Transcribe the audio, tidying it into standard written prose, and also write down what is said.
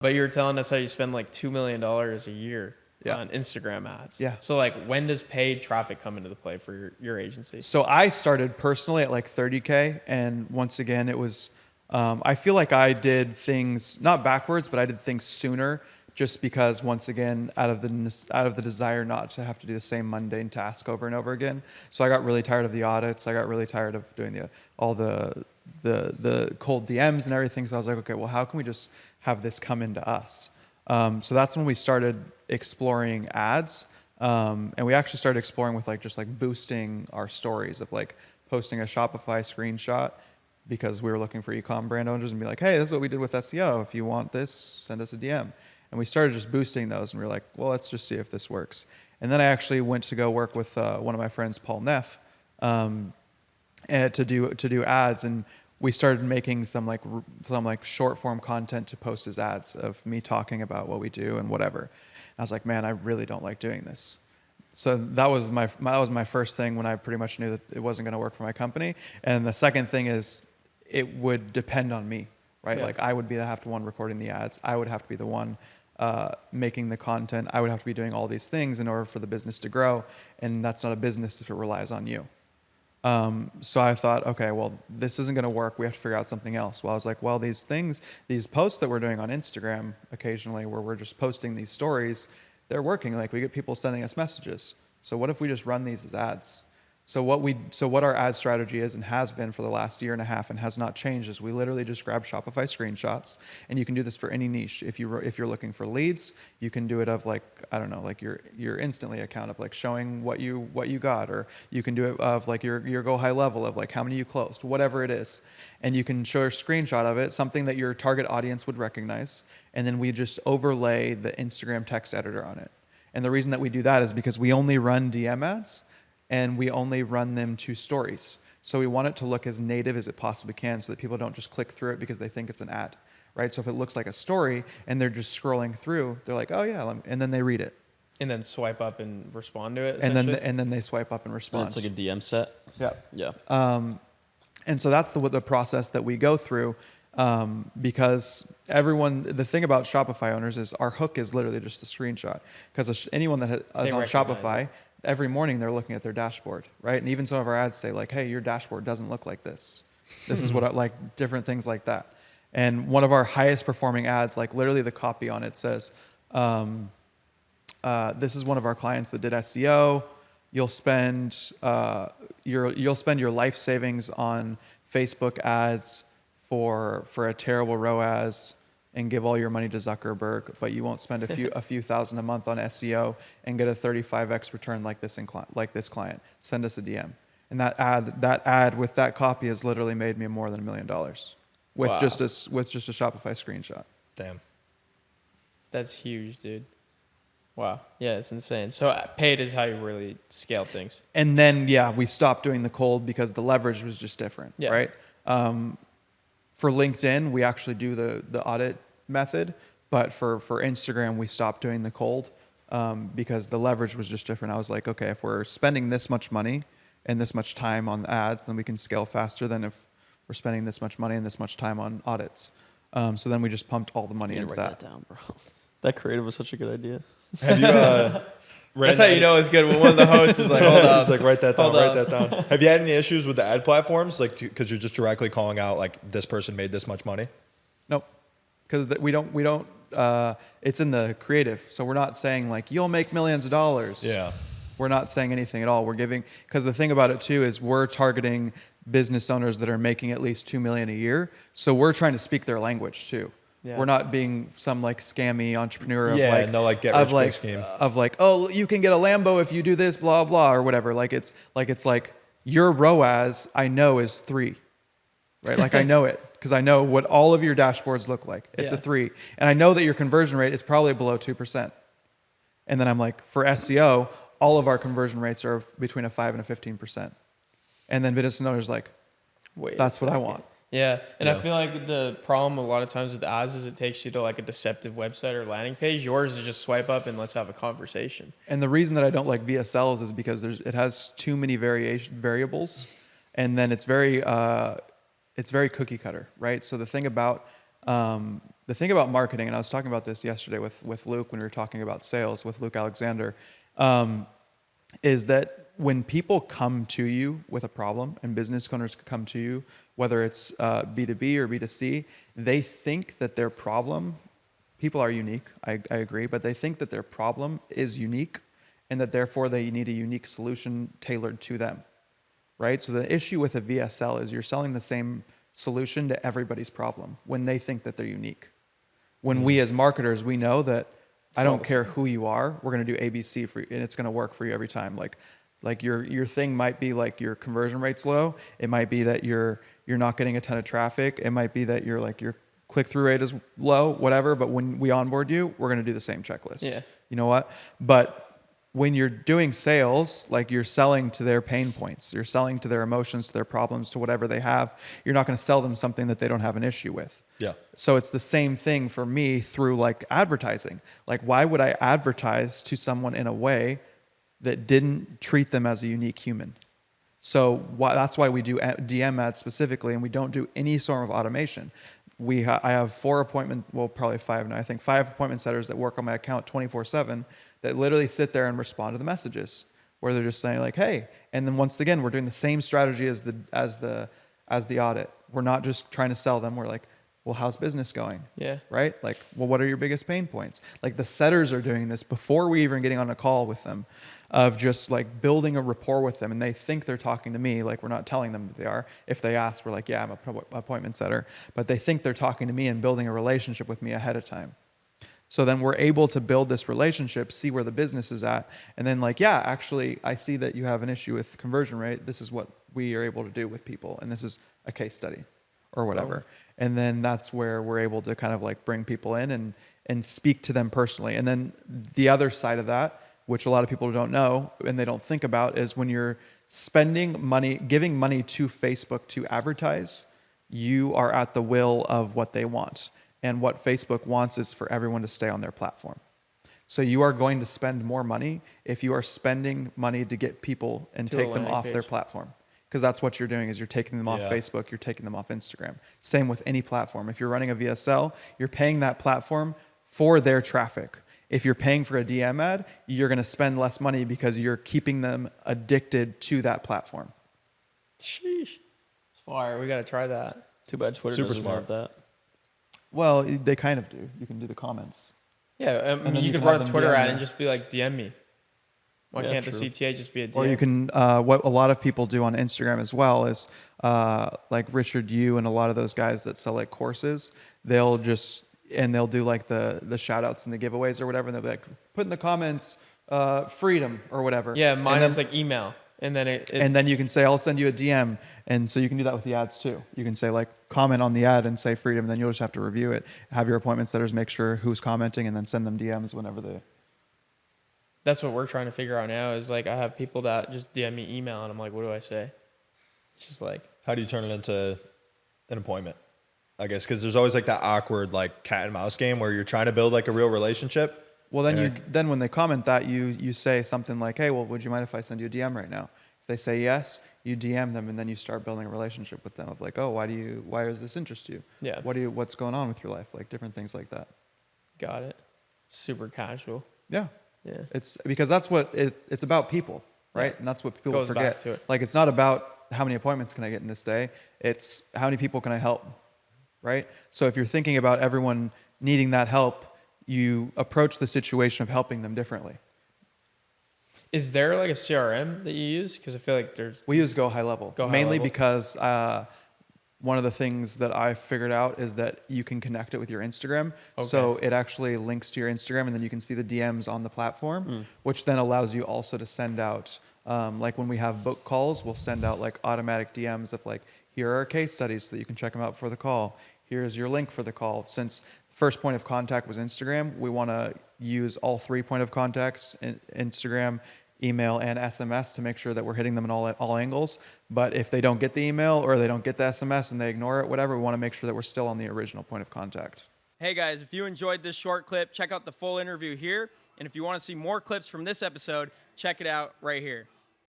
But you were telling us how you spend like $2 million a year Yeah. on Instagram ads. Yeah. So like when does paid traffic come into the play for your agency? So I started personally at like 30K. And once again, it was, I feel like I did things not backwards, but I did things sooner just because once again, out of the desire not to have to do the same mundane task over and over again. So I got really tired of the audits. I got really tired of doing all the cold DMs and everything. So I was like, okay, well, how can we just have this come into us? So that's when we started exploring ads. And we actually started exploring with like just like boosting our stories of like posting a Shopify screenshot because we were looking for e-com brand owners and be like, hey, this is what we did with SEO. If you want this, send us a DM. And we started just boosting those and we were like, well, let's just see if this works. And then I actually went to go work with one of my friends, Paul Neff, and to do ads. And we started making some short form content to post as ads of me talking about what we do and whatever. And I was like, man, I really don't like doing this. So that was my first thing when I pretty much knew that it wasn't going to work for my company. And the second thing is it would depend on me, right? Yeah. Like I would be the one recording the ads. I would have to be the one making the content. I would have to be doing all these things in order for the business to grow. And that's not a business if it relies on you. So I thought, okay, well, this isn't going to work. We have to figure out something else. Well, I was like, well, these posts that we're doing on Instagram occasionally where we're just posting these stories, they're working. Like we get people sending us messages. So what if we just run these as ads? So what our ad strategy is and has been for the last year and a half and has not changed is we literally just grab Shopify screenshots, and you can do this for any niche. If you're looking for leads, you can do it of like, I don't know, like your Instantly account of like showing what you got, or you can do it of like your go high level of like how many you closed, whatever it is. And you can show a screenshot of it, something that your target audience would recognize, and then we just overlay the Instagram text editor on it. And the reason that we do that is because we only run DM ads, and we only run them to stories. So we want it to look as native as it possibly can so that people don't just click through it because they think it's an ad, right? So if it looks like a story and they're just scrolling through, they're like, oh yeah, and then they read it. And then swipe up and respond to it. And then they swipe up and respond. It's like a DM set. Yeah. Yeah. And so that's the process that we go through, because the thing about Shopify owners is our hook is literally just a screenshot. Because anyone that is on Shopify, every morning they're looking at their dashboard, right? And even some of our ads say like, hey, your dashboard doesn't look like this. This is what I like, different things like that. And one of our highest performing ads, like literally the copy on it says, this is one of our clients that did SEO. You'll spend your life savings on Facebook ads for a terrible ROAS and give all your money to Zuckerberg, but you won't spend a few thousand a month on SEO and get a 35x return like this client. Send us a DM. And that ad with that copy has literally made me more than $1 million with just a Shopify screenshot. Damn. That's huge, dude. Wow. Yeah, it's insane. So paid is how you really scale things. And then, yeah, we stopped doing the cold because the leverage was just different, right? For LinkedIn, we actually do the audit method, but for Instagram, we stopped doing the cold because the leverage was just different. I was like, okay, if we're spending this much money and this much time on ads, then we can scale faster than if we're spending this much money and this much time on audits. So then we just pumped all the money into that. Write that down, bro. That creative was such a good idea. Have you? That's how you know it's good when one of the hosts is like, hold up. It's like, write that down. Have you had any issues with the ad platforms? Like, because you're just directly calling out, like, this person made this much money? Nope. Because we don't, it's in the creative. So we're not saying, like, you'll make millions of dollars. Yeah. We're not saying anything at all. We're giving, because the thing about it, too, is we're targeting business owners that are making at least $2 million a year. So we're trying to speak their language, too. Yeah. We're not being some like scammy entrepreneur of get rich quick scheme of like, oh, you can get a Lambo if you do this, blah blah, or whatever. Like it's like your ROAS I know is 3, right? Like I know it because I know what all of your dashboards look like. It's a 3, and I know that your conversion rate is probably below 2%. And then I'm like, for SEO, all of our conversion rates are between a 5 and a 15%. And then business owners like, wait, that's what I want. Yeah, and I feel like the problem a lot of times with ads is it takes you to like a deceptive website or landing page. Yours is just swipe up and let's have a conversation. And the reason that I don't like VSLs is because it has too many variables, and then it's very cookie cutter, right? So the thing about the thing about marketing, and I was talking about this yesterday with Luke when we were talking about sales with Luke Alexander, is that when people come to you with a problem, and business owners come to you, whether it's B2B or B2C, they think that their problem, people are unique, I agree, but they think that their problem is unique and that therefore they need a unique solution tailored to them, right? So the issue with a VSL is you're selling the same solution to everybody's problem when they think that they're unique. When we as marketers, we know that I don't care who you are, we're going to do ABC for you, and it's going to work for you every time. Like your thing might be like your conversion rate's low. It might be that you're not getting a ton of traffic. It might be that your click-through rate is low, whatever. But when we onboard you, we're going to do the same checklist. Yeah. You know what? But when you're doing sales, like you're selling to their pain points, you're selling to their emotions, to their problems, to whatever they have. You're not going to sell them something that they don't have an issue with. Yeah. So it's the same thing for me through like advertising. Like, why would I advertise to someone in a way that didn't treat them as a unique human? So that's why we do DM ads specifically, and we don't do any sort of automation. I have 4 appointment, well, probably 5 now. I think 5 appointment setters that work on my account 24/7 that literally sit there and respond to the messages where they're just saying like, hey, and then once again, we're doing the same strategy as the audit. We're not just trying to sell them. We're like, well, how's business going? Yeah. Right? Like, well, what are your biggest pain points? Like the setters are doing this before we even getting on a call with them, of just like building a rapport with them. And they think they're talking to me. Like, we're not telling them that they are. If they ask, we're like, yeah, I'm an appointment setter. But they think they're talking to me and building a relationship with me ahead of time. So then we're able to build this relationship, see where the business is at. And then like, yeah, actually, I see that you have an issue with conversion rate. This is what we are able to do with people. And this is a case study or whatever. Oh. And then that's where we're able to kind of like bring people in and speak to them personally. And then the other side of that, which a lot of people don't know and they don't think about, is when you're spending money, giving money to Facebook to advertise, you are at the will of what they want. And what Facebook wants is for everyone to stay on their platform. So you are going to spend more money if you are spending money to get people and take them off their platform. Because that's what you're doing, is you're taking them off Facebook, you're taking them off Instagram. Same with any platform. If you're running a VSL, you're paying that platform for their traffic. If you're paying for a DM ad, you're going to spend less money because you're keeping them addicted to that platform. Sheesh. Fire. We got to try that. Too bad Twitter Super doesn't smart. have that. Well, they kind of do. You can do the comments. Yeah, I mean, you could have run a them Twitter DM ad you. and just be like, DM me. Why Yeah, can't true. the CTA just be a DM? Or you can, what a lot of people do on Instagram as well is, like Richard Yu and a lot of those guys that sell like courses, they'll do like the shout outs and the giveaways or whatever. And they'll be like, put in the comments, freedom or whatever. Yeah, mine and then, is like email. And then and then you can say, I'll send you a DM. And so you can do that with the ads too. You can say like, comment on the ad and say freedom. And then you'll just have to review it. Have your appointment setters make sure who's commenting and then send them DMs whenever they. that's what we're trying to figure out now, is like, I have people that just DM me email and I'm like, what do I say? It's just like, How do you turn it into an appointment? I guess because there's always like that awkward like cat and mouse game where you're trying to build like a real relationship. Well, then when they comment that, you say something like, hey, well, would you mind if I send you a DM right now? If they say yes, you DM them, and then you start building a relationship with them of like, oh, why does this interest you? Yeah. What's going on with your life? Like different things like that. got it. Super casual. Yeah. Yeah. It's because that's what it's about, people, right? Yeah. And that's what people Goes forget. back to it. Like, it's not about how many appointments can I get in this day. It's how many people can I help, right? So if you're thinking about everyone needing that help, you approach the situation of helping them differently. Is there like a CRM that you use? Because I feel like there's... We use Go High Level, Go High mainly Level. because one of the things that I figured out is that you can connect it with your Instagram. Okay. So it actually links to your Instagram, and then you can see the DMs on the platform, which then allows you also to send out, like when we have book calls, we'll send out like automatic DMs of like, here are our case studies so that you can check them out for the call. Here's your link for the call. Since first point of contact was Instagram, we want to use all 3 point of contacts, Instagram, email, and SMS, to make sure that we're hitting them in all angles. But if they don't get the email or they don't get the SMS and they ignore it, whatever, we want to make sure that we're still on the original point of contact. Hey guys, if you enjoyed this short clip, check out the full interview here. And if you want to see more clips from this episode, check it out right here.